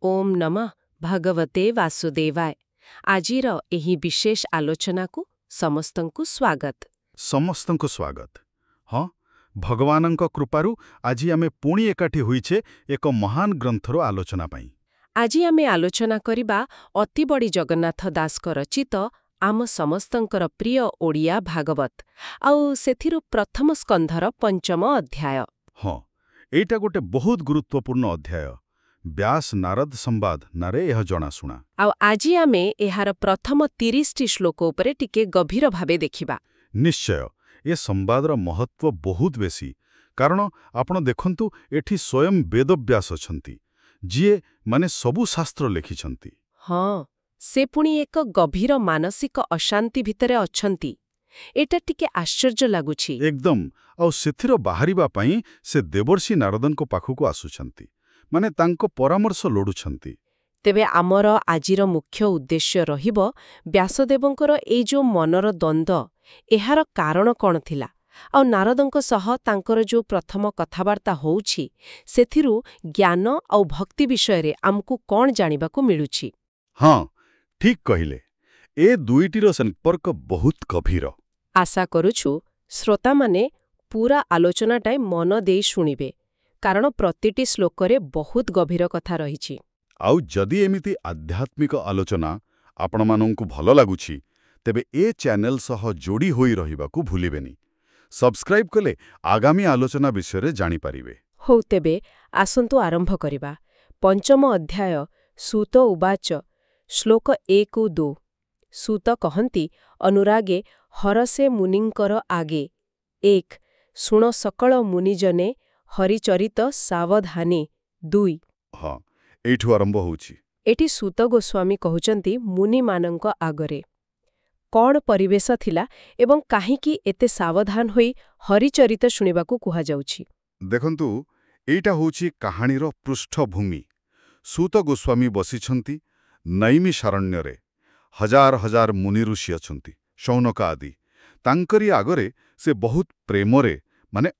ओम नमः भगवते वासुदेवाय। ଆଜିର ଏହି ବିଶେଷ ଆଲୋଚନାକୁ ସମସ୍ତଙ୍କୁ ସ୍ୱାଗତ। ସମସ୍ତଙ୍କୁ ସ୍ୱାଗତ। ହଁ, ଭଗବାନଙ୍କ କୃପାରୁ ଆଜି ଆମେ ପୁଣି ଏକାଠି ହୋଇଛେ ଏକ ମହାନ ଗ୍ରନ୍ଥର ଆଲୋଚନା ପାଇଁ। ଆଜି ଆମେ ଆଲୋଚନା କରିବା ଅତିବଡ଼ି ଜଗନ୍ନାଥ ଦାସଙ୍କ ରଚିତ ଆମ ସମସ୍ତଙ୍କର ପ୍ରିୟ ଓଡ଼ିଆ ଭାଗବତ, ଆଉ ସେଥିରୁ ପ୍ରଥମ ସ୍କନ୍ଧର ପଞ୍ଚମ ଅଧ୍ୟାୟ। ହଁ, ଏଇଟା ଗୋଟେ ବହୁତ ଗୁରୁତ୍ୱପୂର୍ଣ୍ଣ ଅଧ୍ୟାୟ। ବ୍ୟାସ ନାରଦ ସମ୍ବାଦ ନାରେ ଏହା ଜଣାଶୁଣା। ଆଉ ଆଜି ଆମେ ଏହାର ପ୍ରଥମ 30ଟି ଶ୍ଲୋକ ଉପରେ ଟିକେ ଗଭୀର ଭାବେ ଦେଖିବା। ନିଶ୍ଚୟ, ଏ ସମ୍ବାଦର ମହତ୍ୱ ବହୁତ ବେଶୀ, କାରଣ ଆପଣ ଦେଖନ୍ତୁ ଏଠି ସ୍ୱୟଂ ବେଦବ୍ୟାସ ଅଛନ୍ତି, ଯିଏ ସବୁ ଶାସ୍ତ୍ର ଲେଖିଛନ୍ତି। ହଁ, ସେ ପୁଣି ଏକ ଗଭୀର ମାନସିକ ଅଶାନ୍ତି ଭିତରେ ଅଛନ୍ତି। ଏଇଟା ଟିକେ ଆଶ୍ଚର୍ଯ୍ୟ ଲାଗୁଛି। ଏକଦମ। ଆଉ ସେଥିର ବାହାରିବା ପାଇଁ ସେ ଦେବର୍ଷି ନାରଦଙ୍କ ପାଖକୁ ଆସୁଛନ୍ତି, ତାଙ୍କ ପରାମର୍ଶ ଲୋଡୁଛନ୍ତି। ତେବେ ଆମର ଆଜିର ମୁଖ୍ୟ ଉଦ୍ଦେଶ୍ୟ ରହିବ ବ୍ୟାସଦେବଙ୍କର ଏଇ ଯୋଉ ମନର ଦ୍ୱନ୍ଦ୍ୱ, ଏହାର କାରଣ କ'ଣ ଥିଲା, ଆଉ ନାରଦଙ୍କ ସହ ତାଙ୍କର ଯୋଉ ପ୍ରଥମ କଥାବାର୍ତ୍ତା ହେଉଛି, ସେଥିରୁ ଜ୍ଞାନ ଆଉ ଭକ୍ତି ବିଷୟରେ ଆମକୁ କ'ଣ ଜାଣିବାକୁ ମିଳୁଛି। ହଁ, ଠିକ୍ କହିଲେ। ଏ ଦୁଇଟିର ସମ୍ପର୍କ ବହୁତ ଗଭୀର। ଆଶା କରୁଛୁ ଶ୍ରୋତାମାନେ ପୁରା ଆଲୋଚନାଟାଏ ମନ ଦେଇ ଶୁଣିବେ, କାରଣ ପ୍ରତିଟି ଶ୍ଲୋକରେ ବହୁତ ଗଭୀର କଥା ରହିଛି। ଆଉ ଯଦି ଏମିତି ଆଧ୍ୟାତ୍ମିକ ଆଲୋଚନା ଆପଣମାନଙ୍କୁ ଭଲ ଲାଗୁଛି, ତେବେ ଏ ଚ୍ୟାନେଲ ସହ ଯୋଡ଼ି ହୋଇ ରହିବାକୁ ଭୁଲିବେନି। ସବସ୍କ୍ରାଇବ୍ କଲେ ଆଗାମୀ ଆଲୋଚନା ବିଷୟରେ ଜାଣିପାରିବେ। ହଉ, ତେବେ ଆସନ୍ତୁ ଆରମ୍ଭ କରିବା। ପଞ୍ଚମ ଅଧ୍ୟାୟ ସୂତ ଉବାଚ, ଶ୍ଲୋକ 1-2। ସୂତ କହନ୍ତି, ଅନୁରାଗେ ହରସେ ମୁନିଙ୍କର ଆଗେ। 1 ଶୁଣ ସକଳ ମୁନିଜନେ ହରିଚରିତ ସାବଧାନେ। 2 ହଁ, ଏଇଠୁ ଆରମ୍ଭ ହେଉଛି। ଏଠି ସୂତ ଗୋସ୍ୱାମୀ କହୁଛନ୍ତି ମୁନିମାନଙ୍କ ଆଗରେ। କ'ଣ ପରିବେଶ ଥିଲା ଏବଂ କାହିଁକି ଏତେ ସାବଧାନ ହୋଇ ହରିଚରିତ ଶୁଣିବାକୁ କୁହାଯାଉଛି? ଦେଖନ୍ତୁ, ଏଇଟା ହେଉଛି କାହାଣୀର ପୃଷ୍ଠଭୂମି। ସୂତ ଗୋସ୍ୱାମୀ ବସିଛନ୍ତି ନୈମିଷାରଣ୍ୟରେ। ହଜାର ହଜାର ମୁନି ଋଷି ଅଛନ୍ତି, ଶୌନକ ଆଦି। ତାଙ୍କରି ଆଗରେ ସେ ବହୁତ ପ୍ରେମରେ,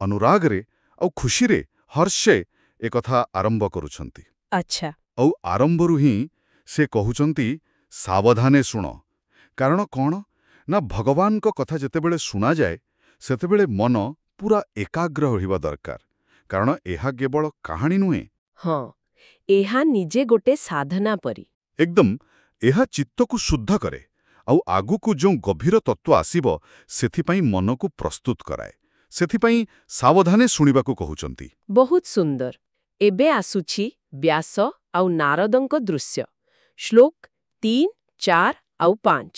ଅନୁରାଗରେ ଆଉ ଖୁସିରେ, ହର୍ଷେ ଏକଥା ଆରମ୍ଭ କରୁଛନ୍ତି। ଆଚ୍ଛା। ଆଉ ଆରମ୍ଭରୁ ହିଁ ସେ କହୁଛନ୍ତି, ସାବଧାନେ ଶୁଣ। କାରଣ କ'ଣ ନା, ଭଗବାନଙ୍କ କଥା ଯେତେବେଳେ ଶୁଣାଯାଏ, ସେତେବେଳେ ମନ ପୁରା ଏକାଗ୍ର ରହିବା ଦରକାର, କାରଣ ଏହା କେବଳ କାହାଣୀ ନୁହେଁ। ହଁ, ଏହା ନିଜେ ଗୋଟେ ସାଧନା ପରି। ଏକଦମ, ଏହା ଚିତ୍ତକୁ ଶୁଦ୍ଧ କରେ, ଆଉ ଆଗକୁ ଯେଉଁ ଗଭୀର ତତ୍ତ୍ୱ ଆସିବ, ସେଥିପାଇଁ ମନକୁ ପ୍ରସ୍ତୁତ କରାଏ। ସେଥିପାଇଁ ସାବଧାନେ ଶୁଣିବାକୁ କହୁଛନ୍ତି। ବହୁତ ସୁନ୍ଦର। ଏବେ ଆସୁଛି ବ୍ୟାସ ଆଉ ନାରଦଙ୍କ ଦୃଶ୍ୟ। ଶ୍ଲୋକ 3, 4 ଆଉ 5।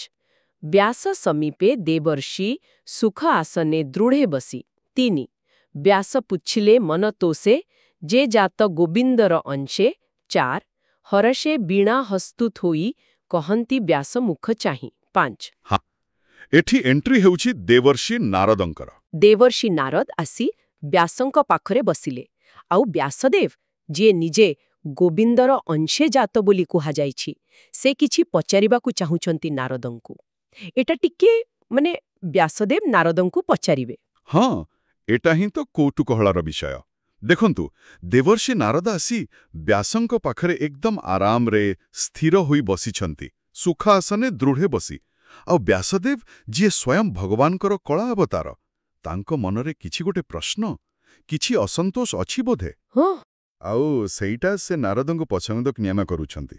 ବ୍ୟାସ ସମୀପେ ଦେବର୍ଷି ସୁଖ ଆସନେ ଦୃଢ଼େ ବସି। 3 ବ୍ୟାସ ପୁଚ୍ଛିଲେ ମନ ତୋଷେ, ଯେ ଜାତ ଗୋବିନ୍ଦର ଅଂଶେ। 4 ହରଷେ ବୀଣା ହସ୍ତୁ ଥୋଇ, କହନ୍ତି ବ୍ୟାସ ମୁଖ ଚାହିଁ। 5 ହଁ, ଏଠି ଏଣ୍ଟ୍ରି ହେଉଛି ଦେବର୍ଷି ନାରଦଙ୍କର। ଦେବର୍ଷି ନାରଦ ଆସି ବ୍ୟାସଙ୍କ ପାଖରେ ବସିଲେ, ଆଉ ବ୍ୟାସଦେବ, ଯିଏ ନିଜେ ଗୋବିନ୍ଦର ଅଂଶେ ଜାତ ବୋଲି କୁହାଯାଇଛି, ସେ କିଛି ପଚାରିବାକୁ ଚାହୁଁଛନ୍ତି ନାରଦଙ୍କୁ। ଏଟା ଟିକେ ବ୍ୟାସଦେବ ନାରଦଙ୍କୁ ପଚାରିବେ। ହଁ, ଏଟା ହିଁ ତ କୌତୁକହଳର ବିଷୟ। ଦେଖନ୍ତୁ, ଦେବର୍ଷି ନାରଦ ଆସି ବ୍ୟାସଙ୍କ ପାଖରେ ଏକଦମ ଆରାମରେ ସ୍ଥିର ହୋଇ ବସିଛନ୍ତି, ସୁଖ ଆସନେ ଦୃଢ଼େ ବସି। ଆଉ ବ୍ୟାସଦେବ, ଯିଏ ସ୍ୱୟଂ ଭଗବାନଙ୍କର କଳା ଅବତାର, ତାଙ୍କ ମନରେ କିଛି ଗୋଟେ ପ୍ରଶ୍ନ, କିଛି ଅସନ୍ତୋଷ ଅଛି ବୋଧେ। ହଁ, ଆଉ ସେଇଟା ସେ ନାରଦଙ୍କୁ ପଛନ୍ଦ ଜ୍ଞାନ କରୁଛନ୍ତି।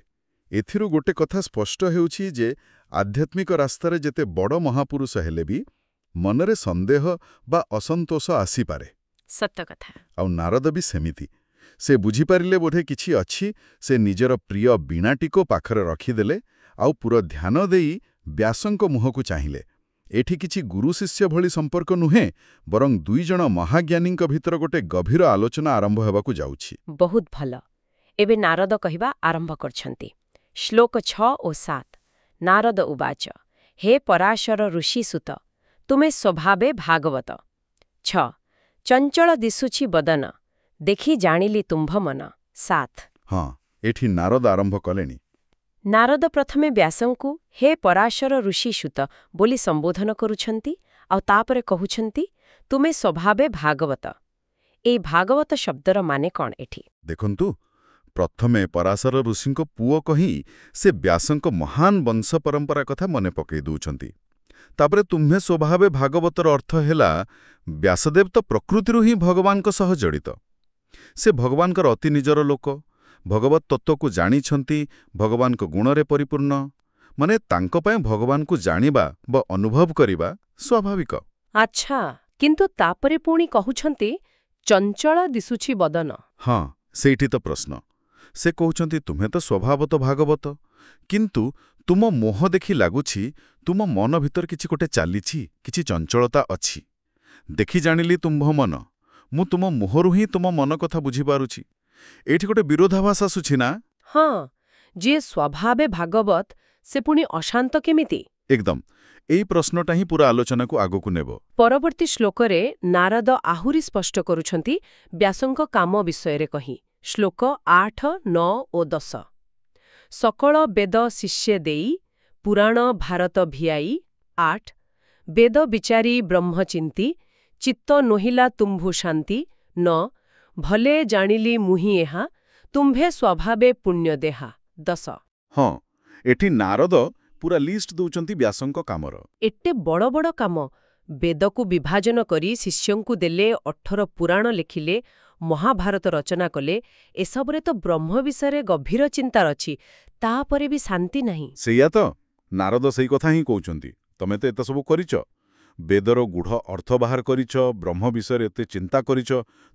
ଏଥିରୁ ଗୋଟେ କଥା ସ୍ପଷ୍ଟ ହେଉଛି ଯେ ଆଧ୍ୟାତ୍ମିକ ରାସ୍ତାରେ ଯେତେ ବଡ଼ ମହାପୁରୁଷ ହେଲେ ବି ମନରେ ସନ୍ଦେହ ବା ଅସନ୍ତୋଷ ଆସିପାରେ। ସତ କଥା। ଆଉ ନାରଦ ବି ସେମିତି। ସେ ବୁଝିପାରିଲେ ବୋଧେ କିଛି ଅଛି। ସେ ନିଜର ପ୍ରିୟ ବୀଣାଟିକୁ ପାଖରେ ରଖିଦେଲେ, ଆଉ ପୁରା ଧ୍ୟାନ ଦେଇ ବ୍ୟାସଙ୍କ ମୁହଁକୁ ଚାହିଁଲେ। ଏଠି କିଛି ଗୁରୁ ଶିଷ୍ୟ ଭଳି ସମ୍ପର୍କ ନୁହେଁ, ବରଂ ଦୁଇଜଣ ମହାଜ୍ଞାନୀଙ୍କ ଭିତର ଗୋଟେ ଗଭୀର ଆଲୋଚନା ଆରମ୍ଭ ହେବାକୁ ଯାଉଛି। ବହୁତ ଭଲ। ଏବେ ନାରଦ କହିବା ଆରମ୍ଭ କରିଛନ୍ତି। ଶ୍ଲୋକ 6 ଓ 7। ନାରଦ ଉବାଚ, ହେ ପରାଶର ଋଷିସୁତ, ତୁମେ ସ୍ୱଭାବେ ଭାଗବତ। 6 ଚଞ୍ଚଳ ଦିଶୁଛି ବଦନ, ଦେଖି ଜାଣିଲି ତୁମ୍ଭ ମନ। 7 ହଁ, ଏଠି ନାରଦ ଆରମ୍ଭ କଲେଣି। ନାରଦ ପ୍ରଥମେ ବ୍ୟାସଙ୍କୁ ହେ ପରାଶର ଋଷିସୁତ ବୋଲି ସମ୍ବୋଧନ କରୁଛନ୍ତି, ଆଉ ତାପରେ କହୁଛନ୍ତି, ତୁମେ ସ୍ୱଭାବେ ଭାଗବତ। ଏଇ ଭାଗବତ ଶବ୍ଦର ମାନେ କ'ଣ ଏଠି? ଦେଖନ୍ତୁ, ପ୍ରଥମେ ପରାଶର ଋଷିଙ୍କ ପୁଅ କହି ସେ ବ୍ୟାସଙ୍କ ମହାନ ବଂଶ ପରମ୍ପରା କଥା ମନେ ପକାଇ ଦେଉଛନ୍ତି। ତାପରେ ତୁମ୍ଭେ ସ୍ୱଭାବେ ଭାଗବତର ଅର୍ଥ ହେଲା ବ୍ୟାସଦେବ ତ ପ୍ରକୃତିରୁ ହିଁ ଭଗବାନଙ୍କ ସହ ଜଡ଼ିତ। ସେ ଭଗବାନଙ୍କର ଅତି ନିଜର ଲୋକ, ଭଗବତ ତତ୍ତ୍ୱକୁ ଜାଣିଛନ୍ତି, ଭଗବାନଙ୍କ ଗୁଣରେ ପରିପୂର୍ଣ୍ଣ। ମାନେ ତାଙ୍କ ପାଇଁ ଭଗବାନଙ୍କୁ ଜାଣିବା ବା ଅନୁଭବ କରିବା ସ୍ୱାଭାବିକ। ଆଚ୍ଛା, କିନ୍ତୁ ତାପରେ ପୁଣି କହୁଛନ୍ତି ଚଞ୍ଚଳ ଦିଶୁଛି ବଦନ। ହଁ, ସେଇଠି ତ ପ୍ରଶ୍ନ। ସେ କହୁଛନ୍ତି ତୁମେ ତ ସ୍ୱଭାବତଃ ଭାଗବତ, କିନ୍ତୁ ତୁମ ମୋହ ଦେଖି ଲାଗୁଛି ତୁମ ମନ ଭିତରେ କିଛି ଗୋଟେ ଚାଲିଛି, କିଛି ଚଞ୍ଚଳତା ଅଛି। ଦେଖି ଜାଣିଲି ତୁମ୍ଭ ମନ, ମୁଁ ତୁମ ମୋହରୁ ହିଁ ତୁମ ମନ କଥା ବୁଝିପାରୁଛି। ଏଇଠି ଗୋଟେ ବିରୋଧାଭାସ ଆସୁଛି ନା? ହଁ, ଯିଏ ସ୍ୱଭାବେ ଭାଗବତ ସେ ପୁଣି ଅଶାନ୍ତ କେମିତି? ଏକଦମ। ଏଇ ପ୍ରଶ୍ନଟା ହିଁ ପୁରା ଆଲୋଚନାକୁ ଆଗକୁ ନେବ। ପରବର୍ତ୍ତୀ ଶ୍ଲୋକରେ ନାରଦ ଆହୁରି ସ୍ପଷ୍ଟ କରୁଛନ୍ତି ବ୍ୟାସଙ୍କ କାମ ବିଷୟରେ କହି। ଶ୍ଲୋକ 8, 9 ଓ 10। ସକଳ ବେଦ ଶିଷ୍ୟ ଦେଇ, ପୁରାଣ ଭାରତ ଭିଆଇ। 8 ବେଦ ବିଚାରି ବ୍ରହ୍ମଚିନ୍ତି, ଚିତ୍ତ ନୋହିଲା ତୁମ୍ଭୁ ଶାନ୍ତି। 9 ଭଲେ ଜାଣିଲି ମୁହିଁ ଏହା, ତୁମ୍ଭେ ସ୍ୱଭାବେ ପୁଣ୍ୟ ଦେହା। 10 ହଁ, ଏଠି ନାରଦ ପୁରା ଲିଷ୍ଟ ଦଉଛନ୍ତି ବ୍ୟାସଙ୍କ କାମର। ଏତେ ବଡ଼ ବଡ଼ କାମ ବେଦକୁ ବିଭାଜନ କରି ଶିଷ୍ୟଙ୍କୁ ଦେଲେ, 18 ପୁରାଣ ଲେଖିଲେ, ମହାଭାରତ ରଚନା କଲେ। ଏସବୁରେ ତ ବ୍ରହ୍ମ ବିଷୟରେ ଗଭୀର ଚିନ୍ତା ଅଛି, ତାପରେ ବି ଶାନ୍ତି ନାହିଁ। ସେଇଆ ତ, ନାରଦ ସେଇ କଥା ହିଁ କହୁଛନ୍ତି। ତମେ ତ ଏତେ ସବୁ କରିଛ, ବେଦର ଗୂଢ଼ ଅର୍ଥ ବାହାର କରିଛ, ବ୍ରହ୍ମ ବିଷୟରେ ଏତେ ଚିନ୍ତା କରିଛ,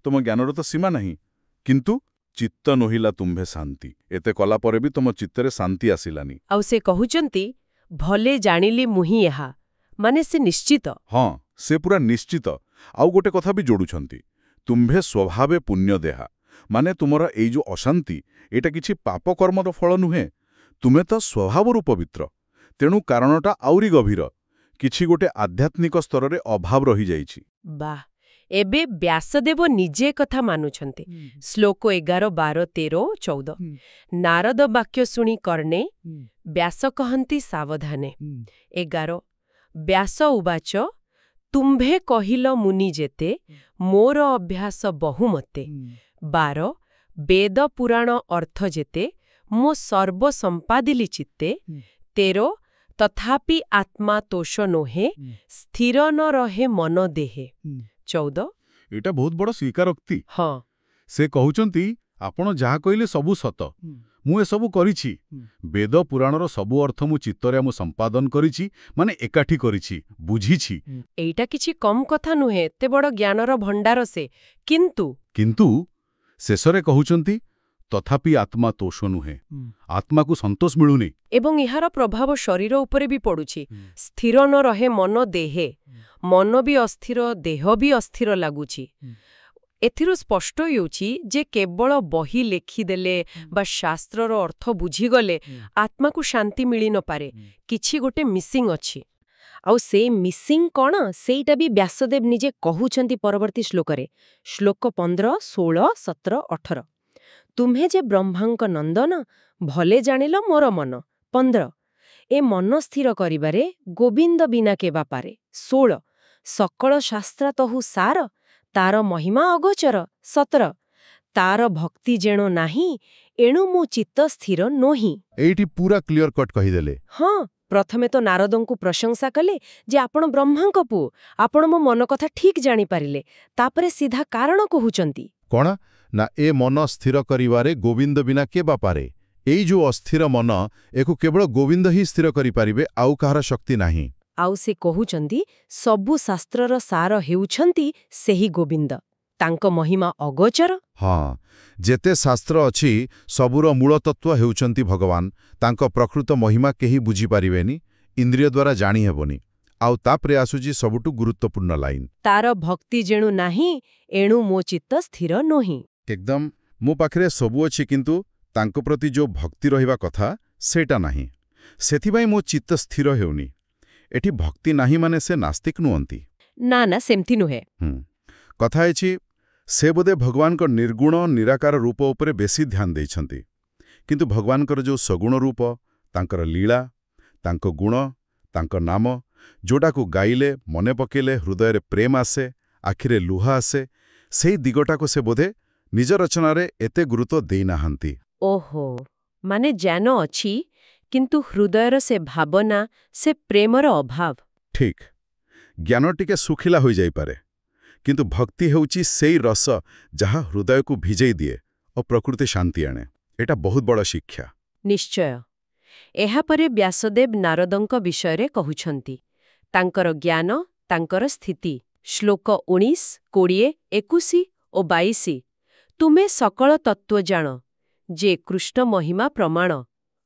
ତୁମ ଜ୍ଞାନର ତ ସୀମା ନାହିଁ। କିନ୍ତୁ ଚିତ୍ତ ନୋହିଲା ତୁମ୍ଭେ ଶାନ୍ତି, ଏତେ କଲା ପରେ ବି ତୁମ ଚିତ୍ତରେ ଶାନ୍ତି ଆସିଲାନି। ଆଉ ସେ କହୁଛନ୍ତି ଭଲେ ଜାଣିଲି ମୁହିଁ ଏହା, ମାନେ ସେ ନିଶ୍ଚିତ। ହଁ, ସେ ପୁରା ନିଶ୍ଚିତ। ଆଉ ଗୋଟେ କଥା ବି ଯୋଡୁଛନ୍ତି, ତୁମ୍ଭେ ସ୍ୱଭାବେ ପୁଣ୍ୟ ଦେହା, ମାନେ ତୁମର ଏଇ ଯୋଉ ଅଶାନ୍ତି, ଏଇଟା କିଛି ପାପ କର୍ମର ଫଳ ନୁହେଁ। ତୁମେ ତ ସ୍ୱଭାବରୁ ପବିତ୍ର, ତେଣୁ କାରଣଟା ଆହୁରି ଗଭୀର। କିଛି ଗୋଟେ ଆଧ୍ୟାତ୍ମିକ ସ୍ତରରେ ଅଭାବ ରହିଯାଇଛି। ବାଃ, ଏବେ ବ୍ୟାସଦେବ ନିଜେ କଥା ମାନୁଛନ୍ତି। ଶ୍ଲୋକ 11, 12, 13, 14। ନାରଦ ବାକ୍ୟ ଶୁଣି କର୍ଣ୍ଣେ, ବ୍ୟାସ କହନ୍ତି ସାବଧାନେ। 11 ବ୍ୟାସ ଉବାଚ, ତୁମ୍ଭେ କହିଲ ମୁନି ଯେତେ, ମୋର ଅଭ୍ୟାସ ବହୁମତେ। 12 ବେଦ ପୁରାଣ ଅର୍ଥ ଯେତେ, ମୋ ସର୍ବ ସମ୍ପାଦିଲି ଚିତ୍ତେ। 13 ତଥାପି ଆତ୍ମା ତୋଷ ନୋହେ, ସ୍ଥିର ନ ରହେ ମନ ଦେହେ। 14 ଏଇଟା ବହୁତ ବଡ଼ ସ୍ୱୀକାରୋକ୍ତି। ହଁ, ସେ କହୁଛନ୍ତି ଆପଣ ଯାହା କହିଲେ ସବୁ ସତ, ମୁଁ ଏସବୁ କରିଛି। ବେଦ ପୁରାଣର ସବୁ ଅର୍ଥ ମୁଁ ଚିତ୍ତରେ ସମ୍ପାଦନ କରିଛି, ମାନେ ଏକାଠି କରିଛି, ବୁଝିଛି। ଏଇଟା କିଛି କମ୍ କଥା ନୁହେଁ, ଏତେ ବଡ଼ ଜ୍ଞାନର ଭଣ୍ଡାର ସେ। କିନ୍ତୁ ଶେଷରେ କହୁଛନ୍ତି ତଥାପି ଆତ୍ମା ତୋଷ ନୁହେଁ, ଆତ୍ମାକୁ ସନ୍ତୋଷ ମିଳୁନି। ଏବଂ ଏହାର ପ୍ରଭାବ ଶରୀର ଉପରେ ବି ପଡୁଛି। ସ୍ଥିର ନ ରହେ ମନ ଦେହେ, ମନ ବି ଅସ୍ଥିର, ଦେହ ବି ଅସ୍ଥିର ଲାଗୁଛି। ଏଥିରୁ ସ୍ପଷ୍ଟ ହେଉଛି ଯେ କେବଳ ବହି ଲେଖିଦେଲେ ବା ଶାସ୍ତ୍ରର ଅର୍ଥ ବୁଝିଗଲେ ଆତ୍ମାକୁ ଶାନ୍ତି ମିଳିନପାରେ, କିଛି ଗୋଟେ ମିସିଂ ଅଛି। ଆଉ ସେଇ ମିସିଂ କ'ଣ, ସେଇଟା ବି ବ୍ୟାସଦେବ ନିଜେ କହୁଛନ୍ତି ପରବର୍ତ୍ତୀ ଶ୍ଲୋକରେ। ଶ୍ଲୋକ 15, 16, 17, 18। ତୁମ୍ଭେ ଯେ ବ୍ରହ୍ମାଙ୍କ ନନ୍ଦନ, ଭଲେ ଜାଣିଲ ମୋର ମନ। 15 ଏ ମନ ସ୍ଥିର କରିବାରେ ଗୋବିନ୍ଦ ବିନା କେବା ପାରେ। 16 ସକଳ ଶାସ୍ତ୍ରାତହୁ ସାର, ତାର ମହିମା ଅଗୋଚର। 17 ତାର ଭକ୍ତି ଯେଣୁ ନାହିଁ, ଏଣୁ ମୁଁ ଚିତ୍ତ ସ୍ଥିର ନୋହି। ଏଇଠି ପୁରା କ୍ଲିୟର କଟ୍ କହିଦେଲେ। ହଁ, ପ୍ରଥମେ ତ ନାରଦଙ୍କୁ ପ୍ରଶଂସା କଲେ ଯେ ଆପଣ ବ୍ରହ୍ମାଙ୍କ ପୁଅ, ଆପଣ ମୋ ମନ କଥା ଠିକ୍ ଜାଣିପାରିଲେ। ତାପରେ ସିଧା କାରଣ କହୁଛନ୍ତି। କ'ଣ ନା, ଏ ମନ ସ୍ଥିର କରିବାରେ ଗୋବିନ୍ଦ ବିନା କେ ବାପାରେ। ଏଇ ଯୋଉ ଅସ୍ଥିର ମନ, ଏକୁ କେବଳ ଗୋବିନ୍ଦ ହିଁ ସ୍ଥିର କରିପାରିବେ, ଆଉ କାହାର ଶକ୍ତି ନାହିଁ। ଆଉ ସେ କହୁଛନ୍ତି ସବୁ ଶାସ୍ତ୍ରର ସାର ହେଉଛନ୍ତି ସେହି ଗୋବିନ୍ଦ, ତାଙ୍କ ମହିମା ଅଗୋଚର। ହଁ, ଯେତେ ଶାସ୍ତ୍ର ଅଛି ସବୁର ମୂଳ ତତ୍ତ୍ୱ ହେଉଛନ୍ତି ଭଗବାନ। ତାଙ୍କ ପ୍ରକୃତ ମହିମା କେହି ବୁଝିପାରିବେନି, ଇନ୍ଦ୍ରିୟ ଦ୍ୱାରା ଜାଣିହେବନି। ଆଉ ତାପରେ ଆସୁଛି ସବୁଠୁ ଗୁରୁତ୍ୱପୂର୍ଣ୍ଣ ଲାଇନ୍, ତାର ଭକ୍ତି ଯେଣୁ ନାହିଁ, ଏଣୁ ମୋ ଚିତ୍ତ ସ୍ଥିର ନୋହି। ଏକଦମ, ମୋ ପାଖରେ ସବୁ ଅଛି କିନ୍ତୁ ତାଙ୍କ ପ୍ରତି ଯୋଉ ଭକ୍ତି ରହିବା କଥା ସେଇଟା ନାହିଁ, ସେଥିପାଇଁ ମୋ ଚିତ୍ତ ସ୍ଥିର ହେଉନି। ଏଠି ଭକ୍ତି ନାହିଁ ମାନେ ସେ ନାସ୍ତିକ ନୁହନ୍ତି। ନା ନା, ସେମିତି ନୁହେଁ। କଥା ହେଇଛି ସେ ବୋଧେ ଭଗବାନଙ୍କ ନିର୍ଗୁଣ ନିରାକାର ରୂପ ଉପରେ ବେଶୀ ଧ୍ୟାନ ଦେଇଛନ୍ତି। କିନ୍ତୁ ଭଗବାନଙ୍କର ଯୋଉ ସଗୁଣ ରୂପ, ତାଙ୍କର ଲୀଳା, ତାଙ୍କ ଗୁଣ, ତାଙ୍କ ନାମ, ଯୋଉଟାକୁ ଗାଇଲେ, ମନେ ପକେଇଲେ ହୃଦୟରେ ପ୍ରେମ ଆସେ, ଆଖିରେ ଲୁହ ଆସେ, ସେଇ ଦିଗଟାକୁ ସେ ବୋଧେ ନିଜ ରଚନାରେ ଏତେ ଗୁରୁତ୍ୱ ଦେଇନାହାନ୍ତି। ଓହୋ, ମାନେ ଜ୍ଞାନ ଅଛି କିନ୍ତୁ ହୃଦୟର ସେ ଭାବନା, ସେ ପ୍ରେମର ଅଭାବ। ଠିକ୍। ଜ୍ଞାନ ଟିକେ ଶୁଖିଲା ହୋଇଯାଇପାରେ, କିନ୍ତୁ ଭକ୍ତି ହେଉଛି ସେଇ ରସ ଯାହା ହୃଦୟକୁ ଭିଜେଇ ଦିଏ ଓ ପ୍ରକୃତି ଶାନ୍ତି ଆଣେ। ଏଇଟା ବହୁତ ବଡ଼ ଶିକ୍ଷା। ନିଶ୍ଚୟ। ଏହାପରେ ବ୍ୟାସଦେବ ନାରଦଙ୍କ ବିଷୟରେ କହୁଛନ୍ତି। ତାଙ୍କର ଜ୍ଞାନ, ତାଙ୍କର ସ୍ଥିତି। ଶ୍ଲୋକ 19, 20, 21 ଓ 22। ତୁମେ ସକଳ ତତ୍ତ୍ୱ ଜାଣ, ଯେ କୃଷ୍ଣ ମହିମା ପ୍ରମାଣ।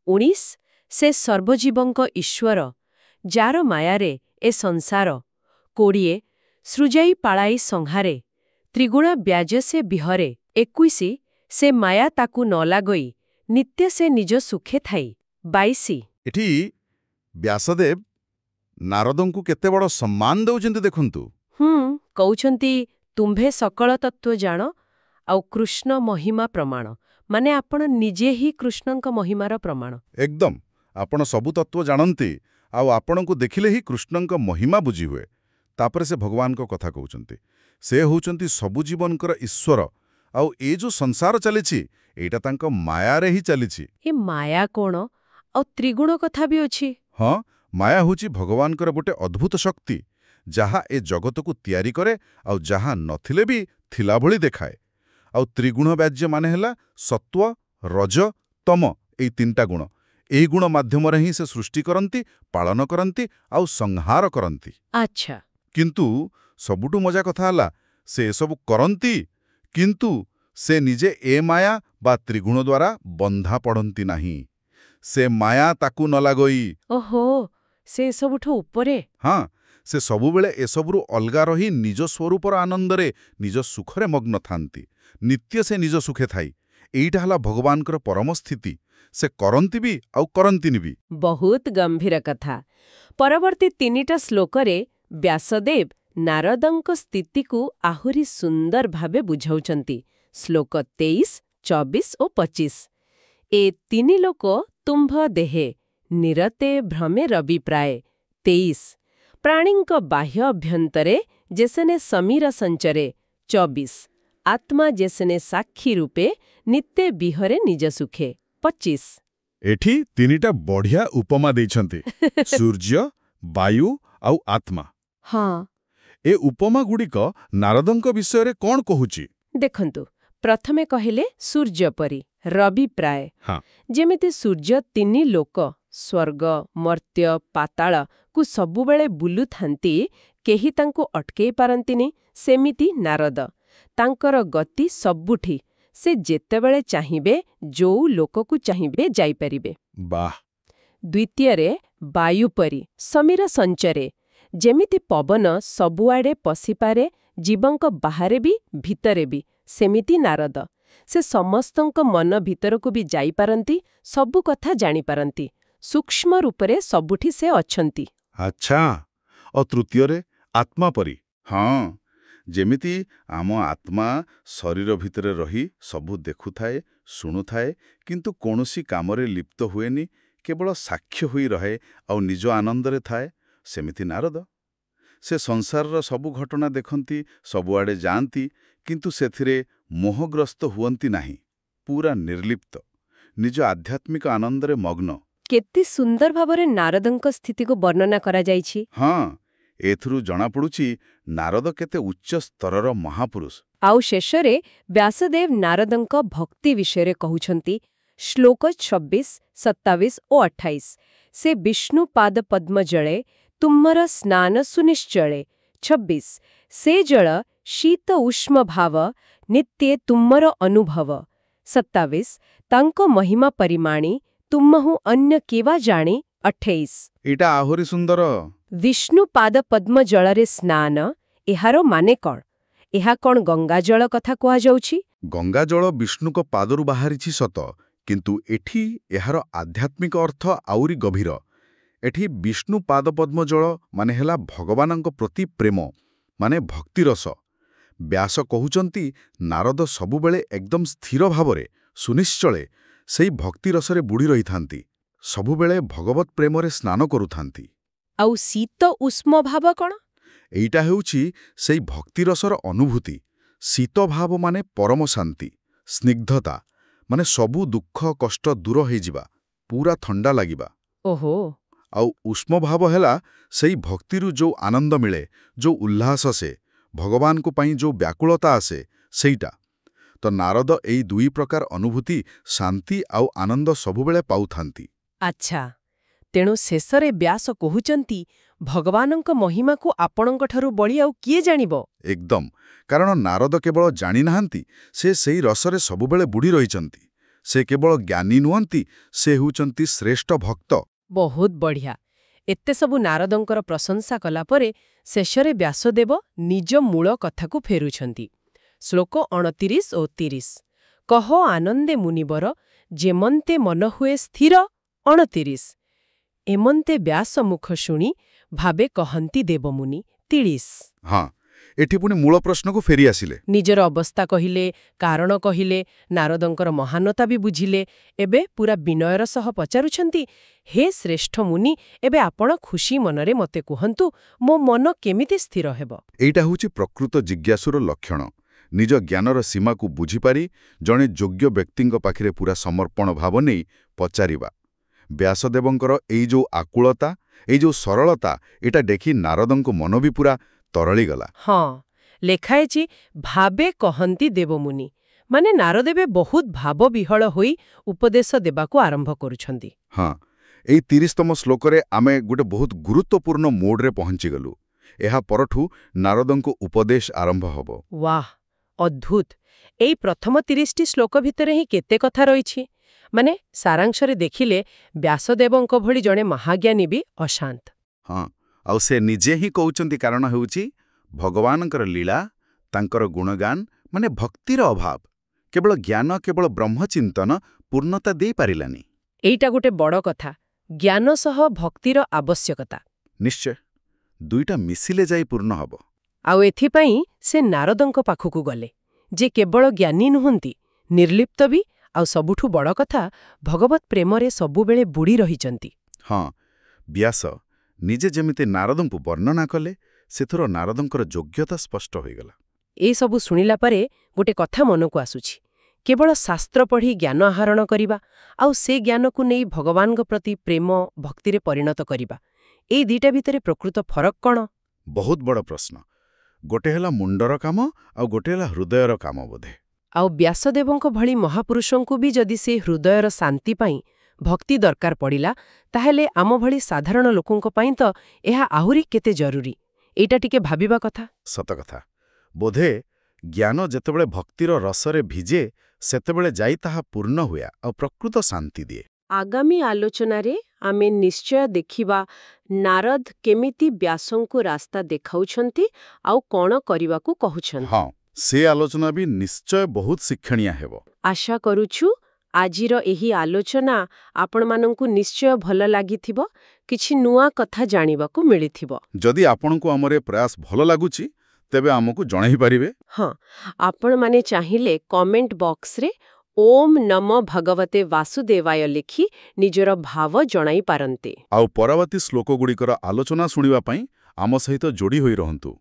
19, ସେ ସର୍ବଜୀବଙ୍କ ଈଶ୍ୱର, ଯାର ମାୟାରେ ଏ ସଂସାର। 20, ସୃଜାଇ ପାଳାଇ ସଂହାରେ, ତ୍ରିଗୁଣା ବ୍ୟାଜ ସେ ବିହରେ। 21, ସେ ମାୟା ତାକୁ ନ ଲାଗଇ, ନିତ୍ୟ ସେ ନିଜ ସୁଖେ ଥାଇ। 22। ଏଠି ବ୍ୟାସଦେବ ନାରଦଙ୍କୁ କେତେ ବଡ଼ ସମ୍ମାନ ଦେଉଛନ୍ତି ଦେଖନ୍ତୁ। କହୁଛନ୍ତି ତୁମ୍ଭେ ସକଳ ତତ୍ତ୍ୱ ଜାଣ ଆଉ କୃଷ୍ଣ ମହିମା ପ୍ରମାଣ, ମାନେ ଆପଣ ନିଜେ ହିଁ କୃଷ୍ଣଙ୍କ ମହିମାର ପ୍ରମାଣ। ଏକଦମ, ଆପଣ ସବୁ ତତ୍ତ୍ୱ ଜାଣନ୍ତି ଆଉ ଆପଣଙ୍କୁ ଦେଖିଲେ ହିଁ କୃଷ୍ଣଙ୍କ ମହିମା ବୁଝିହୁଏ। ତାପରେ ସେ ଭଗବାନଙ୍କ କଥା କହୁଛନ୍ତି। ସେ ହେଉଛନ୍ତି ସବୁ ଜୀବନଙ୍କର ଈଶ୍ୱର, ଆଉ ଏ ଯୋଉ ସଂସାର ଚାଲିଛି ଏଇଟା ତାଙ୍କ ମାୟାରେ ହିଁ ଚାଲିଛି। ଏ ମାୟା କଣ? ଆଉ ତ୍ରିଗୁଣ କଥା ବି ଅଛି। ହଁ, ମାୟା ହେଉଛି ଭଗବାନଙ୍କର ଗୋଟେ ଅଦ୍ଭୁତ ଶକ୍ତି, ଯାହା ଏ ଜଗତକୁ ତିଆରି କରେ ଆଉ ଯାହା ନଥିଲେ ବି ଥିଲା ଭଳି ଦେଖାଏ। ଆଉ ତ୍ରିଗୁଣ ବ୍ୟାଜ୍ୟ ମାନେ ହେଲା ସତ୍ତ୍ୱ, ରଜ, ତମ, ଏଇ ତିନିଟା ଗୁଣ। ଏହି ଗୁଣ ମାଧ୍ୟମରେ ହିଁ ସେ ସୃଷ୍ଟି କରନ୍ତି, ପାଳନ କରନ୍ତି ଆଉ ସଂହାର କରନ୍ତି। ଆଚ୍ଛା। କିନ୍ତୁ ସବୁଠୁ ମଜା କଥା ହେଲା, ସେ ଏସବୁ କରନ୍ତି, କିନ୍ତୁ ସେ ନିଜେ ଏ ମାୟା ବା ତ୍ରିଗୁଣ ଦ୍ୱାରା ବନ୍ଧା ପଡ଼ନ୍ତି ନାହିଁ। ସେ ମାୟା ତାକୁ ନ ଲାଗଇ। ଓହୋ, ସେ ସବୁଠୁ ଉପରେ। ହଁ, ସେ ସବୁବେଳେ ଏସବୁରୁ ଅଲଗା ରହି ନିଜ ସ୍ୱରୂପର ଆନନ୍ଦରେ, ନିଜ ସୁଖରେ ମଗ୍ନ ଥାନ୍ତି। ନିତ୍ୟ ସେ ନିଜ ସୁଖେ ଥାଇ। ଏଇଟା ହେଲା ଭଗବାନଙ୍କର ପରମ ସ୍ଥିତି। ସେ କରନ୍ତି ବି ଆଉ କରନ୍ତିନି ବି। ବହୁତ ଗମ୍ଭୀର କଥା। ପରବର୍ତ୍ତୀ 3ଟା ଶ୍ଲୋକରେ ବ୍ୟାସଦେବ ନାରଦଙ୍କ ସ୍ଥିତିକୁ ଆହୁରି ସୁନ୍ଦର ଭାବେ ବୁଝାଉଛନ୍ତି। ଶ୍ଲୋକ 23, 24 ଓ 25। ଏ ତିନି ଲୋକ ତୁମ୍ଭ ଦେହେ, ନିରତେ ଭ୍ରମେ ରବି ପ୍ରାୟ। 23, ପ୍ରାଣୀଙ୍କ ବାହ୍ୟ ଅଭ୍ୟନ୍ତରେ ଯେସନେ ସମୀର ସଞ୍ଚରେ। 24, ଆତ୍ମା ଯେସନେ ସାକ୍ଷୀ ରୂପେ, ନିତ୍ୟ ବିହରେ ନିଜ ସୁଖେ। 25। ଏଠି ତିନିଟା ବଢ଼ିଆ ଉପମା ଦେଇଛନ୍ତି। ସୂର୍ଯ୍ୟ, ବାୟୁ ଆଉ ଆତ୍ମା। ହଁ, ଏ ଉପମାଗୁଡ଼ିକ ନାରଦଙ୍କ ବିଷୟରେ କ'ଣ କହୁଛି? ଦେଖନ୍ତୁ, ପ୍ରଥମେ କହିଲେ ସୂର୍ଯ୍ୟ ପରି, ରବି ପ୍ରାୟ। ହଁ, ଯେମିତି ସୂର୍ଯ୍ୟ 3 ଲୋକ, ସ୍ୱର୍ଗ, ମର୍ତ୍ତ୍ୟ, ପାତାଳକୁ ସବୁବେଳେ ବୁଲୁଥାନ୍ତି, କେହି ତାଙ୍କୁ ଅଟକେଇ ପାରନ୍ତିନି, ସେମିତି ନାରଦ। ତାଙ୍କର ଗତି ସବୁଠି। ସେ ଯେତେବେଳେ ଚାହିଁବେ, ଯୋଉ ଲୋକକୁ ଚାହିଁବେ ଯାଇପାରିବେ। ବାଃ। ଦ୍ୱିତୀୟରେ ବାୟୁ ପରି, ସମୀର ସଞ୍ଚରେ। ଯେମିତି ପବନ ସବୁଆଡ଼େ ପଶିପାରେ, ଜୀବଙ୍କ ବାହାରେ ବି ଭିତରେ ବି, ସେମିତି ନାରଦ। ସେ ସମସ୍ତଙ୍କ ମନ ଭିତରକୁ ବି ଯାଇପାରନ୍ତି, ସବୁ କଥା ଜାଣିପାରନ୍ତି। ସୂକ୍ଷ୍ମ ରୂପରେ ସବୁଠି ସେ ଅଛନ୍ତି। ଆଚ୍ଛା, ଓ ତୃତୀୟରେ ଆତ୍ମା ପରି। ହଁ, ଯେମିତି ଆମ ଆତ୍ମା ଶରୀର ଭିତରେ ରହି ସବୁ ଦେଖୁଥାଏ, ଶୁଣୁଥାଏ, କିନ୍ତୁ କୌଣସି କାମରେ ଲିପ୍ତ ହୁଏନି, କେବଳ ସାକ୍ଷ୍ୟ ହୋଇ ରହେ ଆଉ ନିଜ ଆନନ୍ଦରେ ଥାଏ, ସେମିତି ନାରଦ। ସେ ସଂସାରର ସବୁ ଘଟଣା ଦେଖନ୍ତି, ସବୁଆଡ଼େ ଯାଆନ୍ତି, କିନ୍ତୁ ସେଥିରେ ମୋହଗ୍ରସ୍ତ ହୁଅନ୍ତି ନାହିଁ। ପୁରା ନିର୍ଲିପ୍ତ, ନିଜ ଆଧ୍ୟାତ୍ମିକ ଆନନ୍ଦରେ ମଗ୍ନ। କେତେ ସୁନ୍ଦର ଭାବରେ ନାରଦଙ୍କ ସ୍ଥିତିକୁ ବର୍ଣ୍ଣନା କରାଯାଇଛି। ହଁ, ଏଥିରୁ ଜଣାପଡ଼ୁଛି ନାରଦ କେତେ ଉଚ୍ଚ ସ୍ତରର ମହାପୁରୁଷ। ଆଉ ଶେଷରେ ବ୍ୟାସଦେବ ନାରଦଙ୍କ ଭକ୍ତି ବିଷୟରେ କହୁଛନ୍ତି। ଶ୍ଲୋକ 26, 27 ଓ 28। ସେ ବିଷ୍ଣୁ ପାଦ ପଦ୍ମ ଜଳେ, ତୁମର ସ୍ନାନ ସୁନିଶ୍ଚଳେ। 26, ସେ ଜଳ ଶୀତ ଉଷ୍ମ ଭାବ, ନିତ୍ୟ ତୁମର ଅନୁଭବ। 27, ତାଙ୍କ ମହିମା ପରିମାଣି, ତୁମହୁ ଅନ୍ୟ କେବା ଜାଣି। 28, ଏଇଟା ଆହୁରି ସୁନ୍ଦର। ବିଷ୍ଣୁ ପାଦ ପଦ୍ମ ଜଳରେ ସ୍ନାନ, ଏହାର ମାନେ କ'ଣ? ଏହା କ'ଣ ଗଙ୍ଗା ଜଳ କଥା କୁହାଯାଉଛି? ଗଙ୍ଗା ଜଳ ବିଷ୍ଣୁଙ୍କ ପାଦରୁ ବାହାରିଛି ସତ, କିନ୍ତୁ ଏଠି ଏହାର ଆଧ୍ୟାତ୍ମିକ ଅର୍ଥ ଆହୁରି ଗଭୀର। ଏଠି ବିଷ୍ଣୁ ପାଦପଦ୍ମ ଜଳ ମାନେ ହେଲା ଭଗବାନଙ୍କ ପ୍ରତି ପ୍ରେମ, ମାନେ ଭକ୍ତିରସ। ବ୍ୟାସ କହୁଛନ୍ତି ନାରଦ ସବୁବେଳେ ଏକଦମ ସ୍ଥିର ଭାବରେ, ସୁନିଶ୍ଚଳେ ସେଇ ଭକ୍ତିରସରେ ବୁଡ଼ି ରହିଥାନ୍ତି, ସବୁବେଳେ ଭଗବତ୍ ପ୍ରେମରେ ସ୍ନାନ କରୁଥାନ୍ତି। ଆଉ ଶୀତ ଉଷ୍ମ ଭାବ କ'ଣ? ଏଇଟା ହେଉଛି ସେଇ ଭକ୍ତିରସର ଅନୁଭୂତି। ଶୀତ ଭାବ ମାନେ ପରମ ଶାନ୍ତି, ସ୍ନିଗ୍ଧତା, ମାନେ ସବୁ ଦୁଃଖ କଷ୍ଟ ଦୂର ହେଇଯିବା, ପୁରା ଥଣ୍ଡା ଲାଗିବା। ଓହୋ। ଆଉ ଉଷ୍ମ ଭାବ ହେଲା ସେଇ ଭକ୍ତିରୁ ଯୋଉ ଆନନ୍ଦ ମିଳେ, ଯୋଉ ଉଲ୍ଲାସ ଆସେ, ଭଗବାନଙ୍କ ପାଇଁ ଯୋଉ ବ୍ୟାକୁଳତା ଆସେ, ସେଇଟା। ତ ନାରଦ ଏଇ ଦୁଇ ପ୍ରକାର ଅନୁଭୂତି, ଶାନ୍ତି ଆଉ ଆନନ୍ଦ ସବୁବେଳେ ପାଉଥାନ୍ତି। ଆଚ୍ଛା, ତେଣୁ ଶେଷରେ ବ୍ୟାସ କହୁଛନ୍ତି ଭଗବାନଙ୍କ ମହିମାକୁ ଆପଣଙ୍କଠାରୁ ବଳି ଆଉ କିଏ ଜାଣିବ? ଏକଦମ। କାରଣ ନାରଦ କେବଳ ଜାଣିନାହାନ୍ତି, ସେ ସେଇ ରସରେ ସବୁବେଳେ ବୁଡ଼ି ରହିଛନ୍ତି। ସେ କେବଳ ଜ୍ଞାନୀ ନୁହନ୍ତି, ସେ ହେଉଛନ୍ତି ଶ୍ରେଷ୍ଠ ଭକ୍ତ। ବହୁତ ବଢ଼ିଆ। ଏତେ ସବୁ ନାରଦଙ୍କର ପ୍ରଶଂସା କଲାପରେ ଶେଷରେ ବ୍ୟାସଦେବ ନିଜ ମୂଳ କଥାକୁ ଫେରୁଛନ୍ତି। ଶ୍ଲୋକ 29 ଓ 30। କହ ଆନନ୍ଦେ ମୁନିବର, ଯେମନ୍ତେ ମନ ହୁଏ ସ୍ଥିର। 29। ଏମନ୍ତେ ବ୍ୟାସ ମୁଖ ଶୁଣି, ଭାବେ କହନ୍ତି ଦେବମୁନି। 30। ହଁ, ଏଠି ପୁଣି ମୂଳ ପ୍ରଶ୍ନକୁ ଫେରି ଆସିଲେ। ନିଜର ଅବସ୍ଥା କହିଲେ, କାରଣ କହିଲେ, ନାରଦଙ୍କର ମହାନତା ବି ବୁଝିଲେ। ଏବେ ପୁରା ବିନୟର ସହ ପଚାରୁଛନ୍ତି, ହେ ଶ୍ରେଷ୍ଠ ମୁନି, ଏବେ ଆପଣ ଖୁସି ମନରେ ମୋତେ କୁହନ୍ତୁ, ମୋ ମନ କେମିତି ସ୍ଥିର ହେବ? ଏଇଟା ହେଉଛି ପ୍ରକୃତ ଜିଜ୍ଞାସୁର ଲକ୍ଷଣ। ନିଜ ଜ୍ଞାନର ସୀମାକୁ ବୁଝିପାରି ଜଣେ ଯୋଗ୍ୟ ବ୍ୟକ୍ତିଙ୍କ ପାଖରେ ପୁରା ସମର୍ପଣ ଭାବ ନେଇ ପଚାରିବା। ବ୍ୟାସଦେବଙ୍କର ଏଇ ଯୋଉ ଆକୁଳତା, ଏଇ ଯୋଉ ସରଳତା, ଏଇଟା ଦେଖି ନାରଦଙ୍କ ମନ ବି ପୁରା ତରଳିଗଲା। ହଁ, ଲେଖାହେଇଛି ଭାବେ କହନ୍ତି ଦେବମୁନି। ମାନେ ନାରଦେବେ ବହୁତ ଭାବବିହଳ ହୋଇ ଉପଦେଶ ଦେବାକୁ ଆରମ୍ଭ କରୁଛନ୍ତି। ହଁ, ଏଇ 30ତମ ଶ୍ଲୋକରେ ଆମେ ଗୋଟେ ବହୁତ ଗୁରୁତ୍ୱପୂର୍ଣ୍ଣ ମୋଡରେ ପହଞ୍ଚିଗଲୁ। ଏହା ପରଠୁ ନାରଦଙ୍କ ଉପଦେଶ ଆରମ୍ଭ ହେବ। ୱାଃ, ଅଦ୍ଭୁତ! ଏଇ ପ୍ରଥମ 30ଟି ଶ୍ଲୋକ ଭିତରେ ହିଁ କେତେ କଥା ରହିଛି। ମାନେ ସାରାଂଶରେ ଦେଖିଲେ ବ୍ୟାସଦେବଙ୍କ ଭଳି ଜଣେ ମହାଜ୍ଞାନୀ ବି ଅଶାନ୍ତ। ହଁ, ଆଉ ସେ ନିଜେ ହିଁ କହୁଛନ୍ତି କାରଣ ହେଉଛି ଭଗବାନଙ୍କର ଲୀଳା, ତାଙ୍କର ଗୁଣଗାନ, ମାନେ ଭକ୍ତିର ଅଭାବ। କେବଳ ଜ୍ଞାନ, କେବଳ ବ୍ରହ୍ମଚିନ୍ତନ ପୂର୍ଣ୍ଣତା ଦେଇପାରିଲାନି। ଏଇଟା ଗୋଟେ ବଡ଼ କଥା, ଜ୍ଞାନ ସହ ଭକ୍ତିର ଆବଶ୍ୟକତା। ନିଶ୍ଚୟ, ଦୁଇଟା ମିଶିଲେ ଯାଇ ପୂର୍ଣ୍ଣ ହେବ। ଆଉ ଏଥିପାଇଁ ସେ ନାରଦଙ୍କ ପାଖକୁ ଗଲେ, ଯେ କେବଳ ଜ୍ଞାନୀ ନୁହନ୍ତି, ନିର୍ଲିପ୍ତ ବି, ଆଉ ସବୁଠୁ ବଡ଼ କଥା, ଭଗବତ୍ ପ୍ରେମରେ ସବୁବେଳେ ବୁଡ଼ି ରହିଛନ୍ତି। ହଁ, ବ୍ୟାସ ନିଜେ ଯେମିତି ନାରଦଙ୍କୁ ବର୍ଣ୍ଣନା କଲେ, ସେଥିର ନାରଦଙ୍କର ଯୋଗ୍ୟତା ସ୍ପଷ୍ଟ ହୋଇଗଲା। ଏସବୁ ଶୁଣିଲା ପରେ ଗୋଟେ କଥା ମନକୁ ଆସୁଛି, କେବଳ ଶାସ୍ତ୍ର ପଢ଼ି ଜ୍ଞାନ ଆହରଣ କରିବା ଆଉ ସେ ଜ୍ଞାନକୁ ନେଇ ଭଗବାନଙ୍କ ପ୍ରତି ପ୍ରେମ, ଭକ୍ତିରେ ପରିଣତ କରିବା, ଏଇ ଦିଟା ଭିତରେ ପ୍ରକୃତ ଫରକ କ'ଣ? ବହୁତ ବଡ଼ ପ୍ରଶ୍ନ। ଗୋଟେ ହେଲା ମୁଣ୍ଡର କାମ, ଆଉ ଗୋଟେ ହେଲା ହୃଦୟର କାମ ବୋଧେ। ଆଉ ବ୍ୟାସଦେବଙ୍କ ଭଳି ମହାପୁରୁଷଙ୍କୁ ବି ଯଦି ସେ ହୃଦୟର ଶାନ୍ତି ପାଇଁ ଭକ୍ତି ଦରକାର ପଡ଼ିଲା, ତାହେଲେ ଆମ ଭଳି ସାଧାରଣ ଲୋକଙ୍କ ପାଇଁ ତ ଏହା ଆହୁରି କେତେ ଜରୁରୀ। ଏଇଟା ଟିକେ ଭାବିବା କଥା। ସତ କଥା। ବୋଧେ ଜ୍ଞାନ ଯେତେବେଳେ ଭକ୍ତିର ରସରେ ଭିଜେ, ସେତେବେଳେ ଯାଇ ତାହା ପୂର୍ଣ୍ଣ ହୁଏ ଆଉ ପ୍ରକୃତ ଶାନ୍ତି ଦିଏ। ଆଗାମୀ ଆଲୋଚନାରେ ଆମେ ନିଶ୍ଚୟ ଦେଖିବା ନାରଦ କେମିତି ବ୍ୟାସଙ୍କୁ ରାସ୍ତା ଦେଖାଉଛନ୍ତି ଆଉ କ'ଣ କରିବାକୁ କହୁଛନ୍ତି। ହଁ, ସେ ଆଲୋଚନା ବି ନିଶ୍ଚୟ ବହୁତ ଶିକ୍ଷଣୀୟ ହେବ। ଆଶା କରୁଛୁ ଆଜିର ଏହି ଆଲୋଚନା ଆପଣମାନଙ୍କୁ ନିଶ୍ଚୟ ଭଲ ଲାଗିଥିବ, କିଛି ନୂଆ କଥା ଜାଣିବାକୁ ମିଳିଥିବ। ଯଦି ଆପଣଙ୍କୁ ଆମର ଏ ପ୍ରୟାସ ଭଲ ଲାଗୁଛି, ତେବେ ଆମକୁ ଜଣାଇ ପାରିବେ। ହଁ, ଆପଣମାନେ ଚାହିଁଲେ କମେଣ୍ଟ ବକ୍ସରେ ଓମ୍ ନମ ଭଗବତେ ବାସୁଦେବାୟ ଲେଖି ନିଜର ଭାବ ଜଣାଇ ପାରନ୍ତି। ଆଉ ପରବର୍ତ୍ତୀ ଶ୍ଲୋକଗୁଡ଼ିକର ଆଲୋଚନା ଶୁଣିବା ପାଇଁ ଆମ ସହିତ ଯୋଡ଼ି ହୋଇ ରହନ୍ତୁ।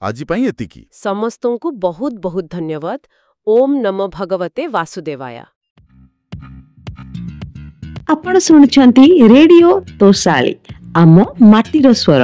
ଆଜି ପାଇଁ ଏତିକି। ସମସ୍ତଙ୍କୁ ବହୁତ ବହୁତ ଧନ୍ୟବାଦ। ଓମ୍ ନମ ଭଗବତେ ବାସୁଦେବାୟ। ଆପଣ ଶୁଣୁଛନ୍ତି ରେଡିଓ ତୋଷାଳୀ, ଆମ ମାଟିର ସ୍ୱର।